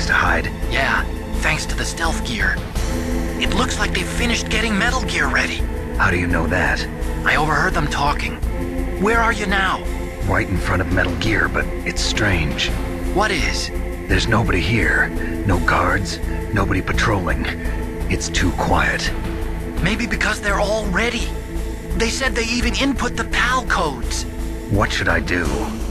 place to hide? Yeah, thanks to the stealth gear. It looks like they've finished getting Metal Gear ready. How do you know that? I overheard them talking. Where are you now? Right in front of Metal Gear, but it's strange. What is? There's nobody here. No guards, nobody patrolling. It's too quiet. Maybe because they're all ready. They said they even input the PAL codes. What should I do?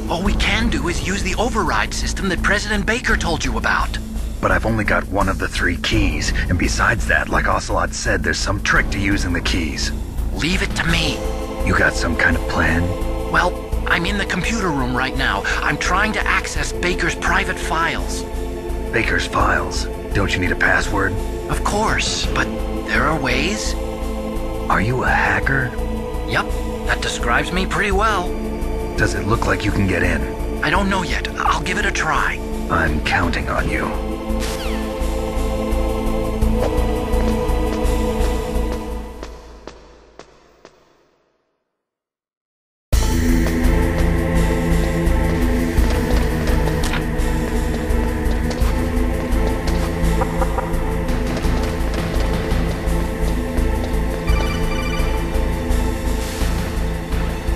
All we can do is use the override system that President Baker told you about. But I've only got one of the 3 keys, and besides that, like Ocelot said, there's some trick to using the keys. Leave it to me. You got some kind of plan? Well, I'm in the computer room right now. I'm trying to access Baker's private files. Baker's files? Don't you need a password? Of course, but there are ways. Are you a hacker? Yep, that describes me pretty well. Does it look like you can get in? I don't know yet. I'll give it a try. I'm counting on you.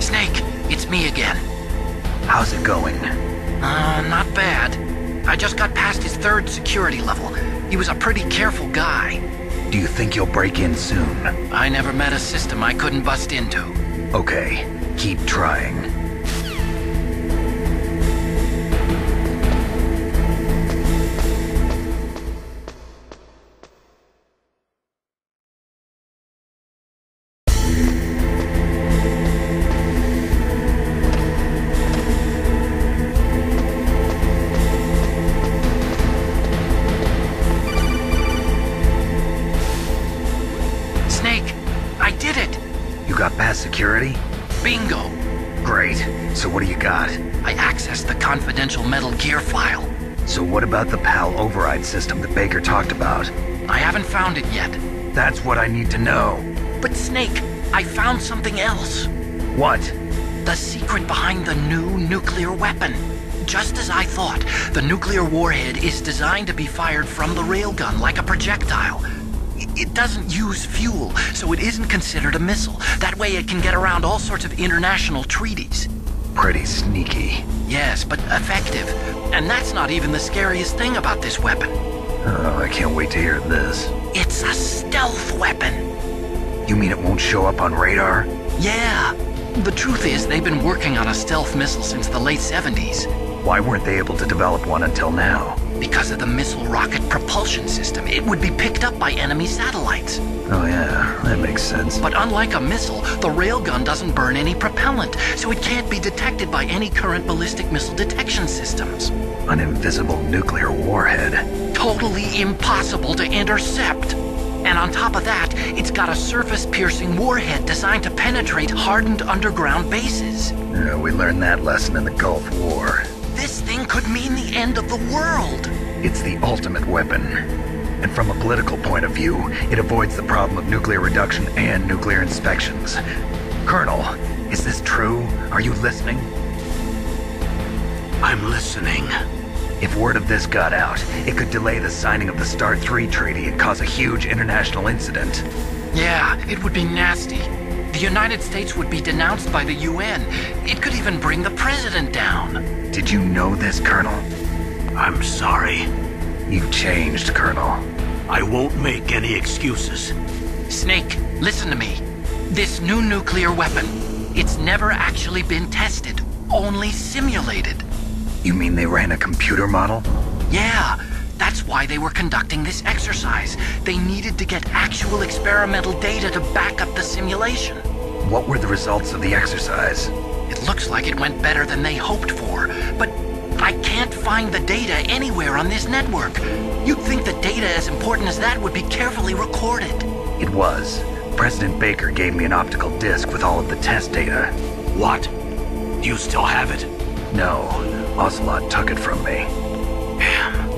Snake, it's me again. How's it going? Not bad. I just got past his 3rd security level. He was a pretty careful guy. Do you think you'll break in soon? I never met a system I couldn't bust into. Okay, keep trying. Snake, I did it! You got past security? Bingo! Great. So what do you got? I accessed the confidential Metal Gear file. So what about the PAL override system that Baker talked about? I haven't found it yet. That's what I need to know. But Snake, I found something else. What? The secret behind the new nuclear weapon. Just as I thought, the nuclear warhead is designed to be fired from the railgun like a projectile. It doesn't use fuel, so it isn't considered a missile. That way it can get around all sorts of international treaties. Pretty sneaky. Yes, but effective. And that's not even the scariest thing about this weapon. Oh, I can't wait to hear this. It's a stealth weapon. You mean it won't show up on radar? Yeah. The truth is, they've been working on a stealth missile since the late 70s. Why weren't they able to develop one until now? Because of the missile rocket propulsion system, it would be picked up by enemy satellites. Oh yeah, that makes sense. But unlike a missile, the railgun doesn't burn any propellant, so it can't be detected by any current ballistic missile detection systems. An invisible nuclear warhead. Totally impossible to intercept. And on top of that, it's got a surface-piercing warhead designed to penetrate hardened underground bases. We learned that lesson in the Gulf War. This thing could mean the end of the world. It's the ultimate weapon. And from a political point of view, it avoids the problem of nuclear reduction and nuclear inspections. Colonel, is this true? Are you listening? I'm listening. If word of this got out, it could delay the signing of the START 3 treaty and cause a huge international incident. Yeah, it would be nasty. The United States would be denounced by the UN. It could even bring the president down. Did you know this, Colonel? I'm sorry. You've changed, Colonel. I won't make any excuses. Snake, listen to me. This new nuclear weapon, it's never actually been tested, only simulated. You mean they ran a computer model? Yeah, that's why they were conducting this exercise. They needed to get actual experimental data to back up the simulation. What were the results of the exercise? It looks like it went better than they hoped for, but I can't find the data anywhere on this network. You'd think the data as important as that would be carefully recorded. It was. President Baker gave me an optical disc with all of the test data. What? Do you still have it? No, Ocelot took it from me. Damn.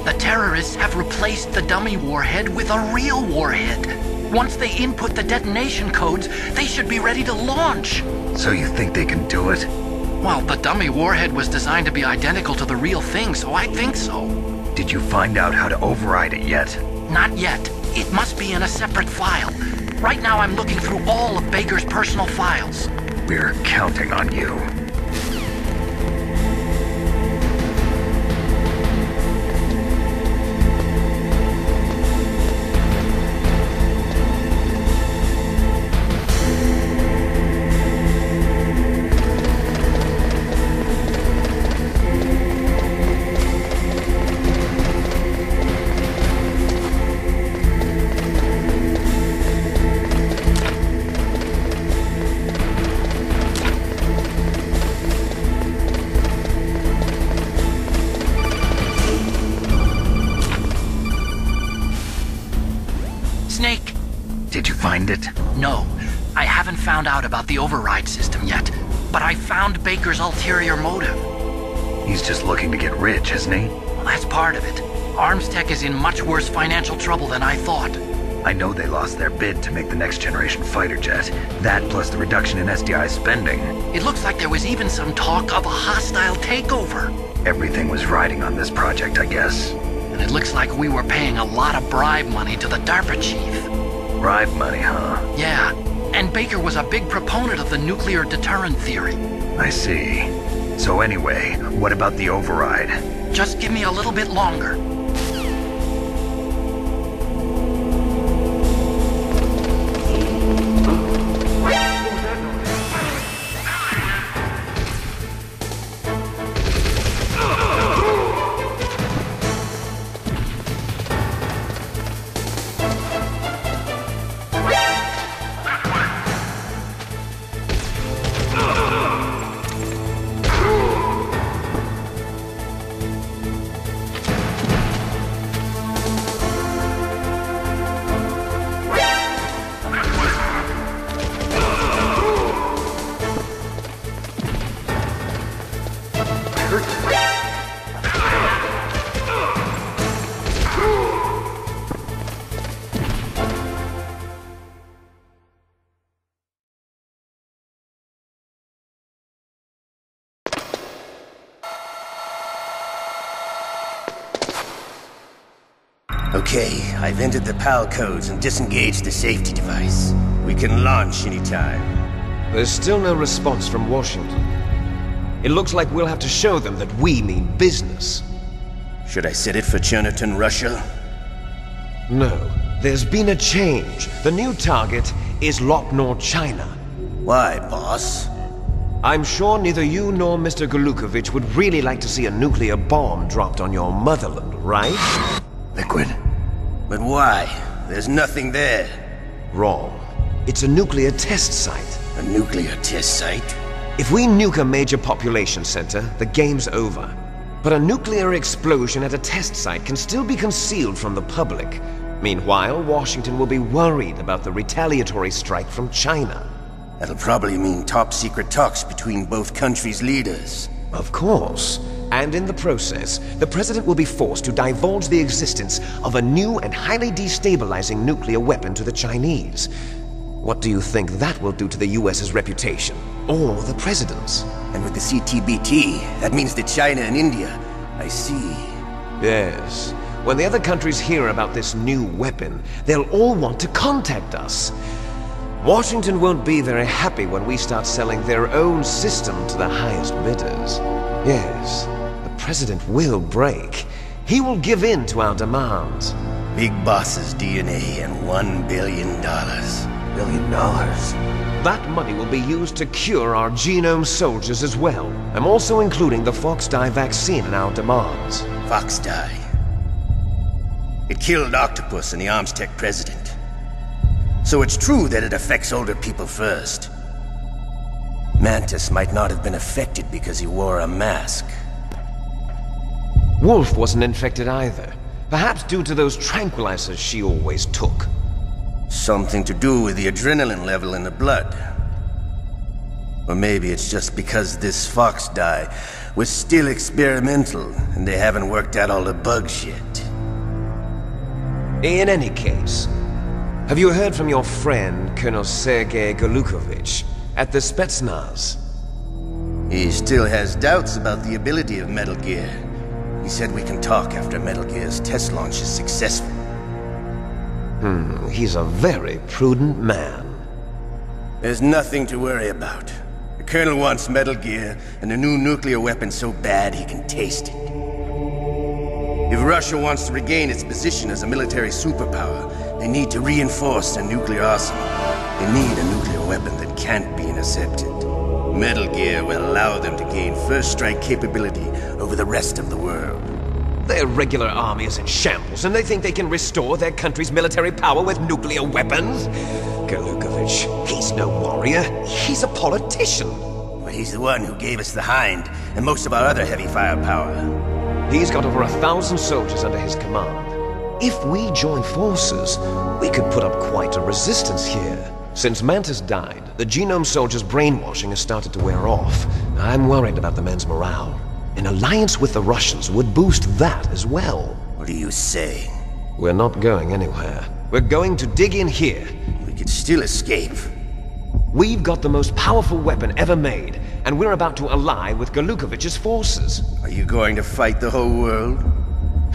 The terrorists have replaced the dummy warhead with a real warhead. Once they input the detonation codes, they should be ready to launch. So you think they can do it? Well, the dummy warhead was designed to be identical to the real thing, so I think so. Did you find out how to override it yet? Not yet. It must be in a separate file. Right now I'm looking through all of Baker's personal files. We're counting on you. Snake! Did you find it? No, I haven't found out about the override system yet, but I found Baker's ulterior motive. He's just looking to get rich, isn't he? Well, that's part of it. Arms Tech is in much worse financial trouble than I thought. I know they lost their bid to make the next generation fighter jet. That plus the reduction in SDI spending. It looks like there was even some talk of a hostile takeover. Everything was riding on this project, I guess. And it looks like we were paying a lot of bribe money to the DARPA chief. Bribe money, huh? Yeah, and Baker was a big proponent of the nuclear deterrent theory. I see. So anyway, what about the override? Just give me a little bit longer. Okay, I've entered the PAL codes and disengaged the safety device. We can launch anytime. There's still no response from Washington. It looks like we'll have to show them that we mean business. Should I set it for Cherniton, Russia? No, there's been a change. The new target is Lopnor, China. Why, boss? I'm sure neither you nor Mr. Golukovich would really like to see a nuclear bomb dropped on your motherland, right? Liquid. But why? There's nothing there. Wrong. It's a nuclear test site. A nuclear test site? If we nuke a major population center, the game's over. But a nuclear explosion at a test site can still be concealed from the public. Meanwhile, Washington will be worried about the retaliatory strike from China. That'll probably mean top-secret talks between both countries' leaders. Of course. And in the process, the President will be forced to divulge the existence of a new and highly destabilizing nuclear weapon to the Chinese. What do you think that will do to the US's reputation? Or the President's? And with the CTBT, that means that China and India. I see. Yes. When the other countries hear about this new weapon, they'll all want to contact us. Washington won't be very happy when we start selling their own system to the highest bidders. Yes, the President will break. He will give in to our demands. Big Boss's DNA and $1 billion. $1 billion? That money will be used to cure our genome soldiers as well. I'm also including the Fox-Die vaccine in our demands. Fox-Die? It killed Octopus and the Arms Tech President. So it's true that it affects older people first. Mantis might not have been affected because he wore a mask. Wolf wasn't infected either. Perhaps due to those tranquilizers she always took. Something to do with the adrenaline level in the blood. Or maybe it's just because this Fox-Die was still experimental and they haven't worked out all the bugs yet. In any case, have you heard from your friend, Colonel Sergei Golukovich, at the Spetsnaz? He still has doubts about the ability of Metal Gear. He said we can talk after Metal Gear's test launch is successful. He's a very prudent man. There's nothing to worry about. The Colonel wants Metal Gear and a new nuclear weapon so bad he can taste it. If Russia wants to regain its position as a military superpower, they need to reinforce their nuclear arsenal. They need a nuclear weapon that can't be intercepted. Metal Gear will allow them to gain first strike capability over the rest of the world. Their regular army is in shambles, and they think they can restore their country's military power with nuclear weapons? Galukovich, he's no warrior. He's a politician. But he's the one who gave us the Hind and most of our other heavy firepower. He's got over 1,000 soldiers under his command. If we join forces, we could put up quite a resistance here. Since Mantis died, the Genome Soldier's brainwashing has started to wear off. I'm worried about the men's morale. An alliance with the Russians would boost that as well. What are you saying? We're not going anywhere. We're going to dig in here. We could still escape. We've got the most powerful weapon ever made, and we're about to ally with Galukovich's forces. Are you going to fight the whole world?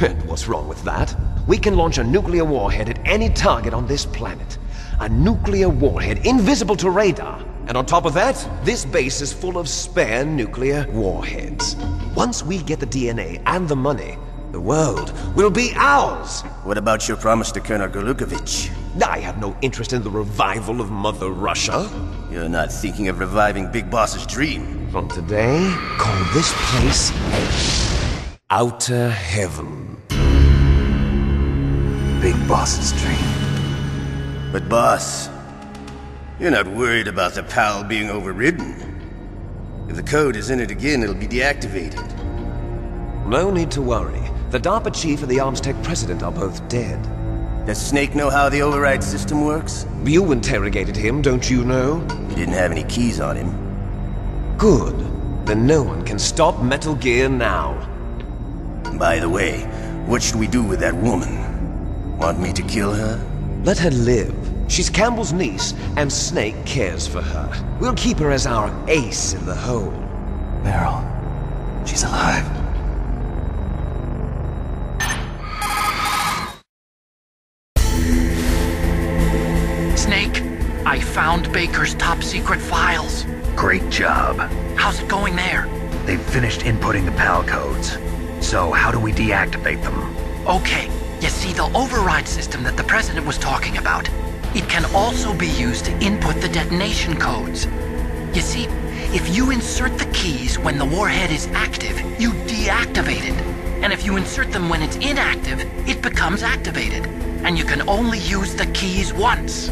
And what's wrong with that? We can launch a nuclear warhead at any target on this planet. A nuclear warhead invisible to radar. And on top of that, this base is full of spare nuclear warheads. Once we get the DNA and the money, the world will be ours! What about your promise to Colonel Galukovich? I have no interest in the revival of Mother Russia. You're not thinking of reviving Big Boss's dream. From today, call this place Outer Heaven. Big Boss's dream. But boss, you're not worried about the PAL being overridden. If the code is entered again, it'll be deactivated. No need to worry. The DARPA chief and the ArmsTech president are both dead. Does Snake know how the override system works? You interrogated him, don't you know? He didn't have any keys on him. Good. Then no one can stop Metal Gear now. By the way, what should we do with that woman? Want me to kill her? Let her live. She's Campbell's niece, and Snake cares for her. We'll keep her as our ace in the hole. Meryl, she's alive. Snake, I found Baker's top-secret files. Great job. How's it going there? They've finished inputting the PAL codes. So how do we deactivate them? Okay, you see the override system that the President was talking about? It can also be used to input the detonation codes. You see, if you insert the keys when the warhead is active, you deactivate it. And if you insert them when it's inactive, it becomes activated. And you can only use the keys once.